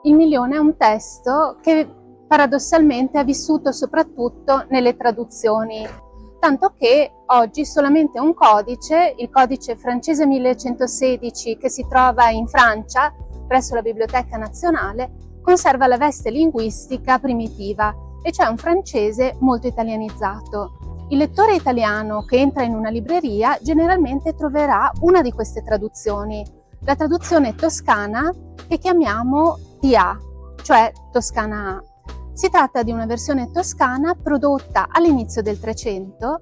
Il Milione è un testo che paradossalmente è vissuto soprattutto nelle traduzioni, tanto che oggi solamente un codice, il codice francese 1116 che si trova in Francia presso la Biblioteca Nazionale, conserva la veste linguistica primitiva, e cioè un francese molto italianizzato. Il lettore italiano che entra in una libreria generalmente troverà una di queste traduzioni, la traduzione toscana che chiamiamo TA, cioè Toscana A. Si tratta di una versione toscana prodotta all'inizio del Trecento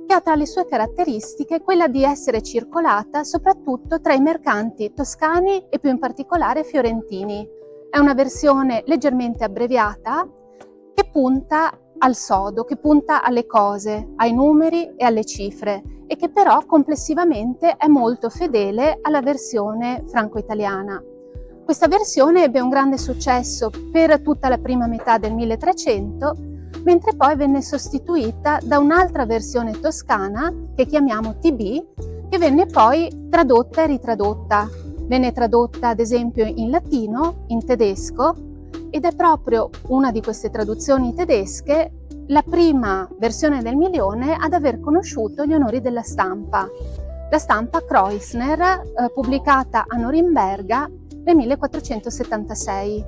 che ha tra le sue caratteristiche quella di essere circolata soprattutto tra i mercanti toscani e più in particolare fiorentini. È una versione leggermente abbreviata che punta al sodo, che punta alle cose, ai numeri e alle cifre, e che però complessivamente è molto fedele alla versione franco-italiana. Questa versione ebbe un grande successo per tutta la prima metà del 1300, mentre poi venne sostituita da un'altra versione toscana che chiamiamo TB, che venne poi tradotta e ritradotta. Venne tradotta ad esempio in latino, in tedesco, ed è proprio una di queste traduzioni tedesche la prima versione del Milione ad aver conosciuto gli onori della stampa. La stampa Kreuzner, pubblicata a Norimberga nel 1476.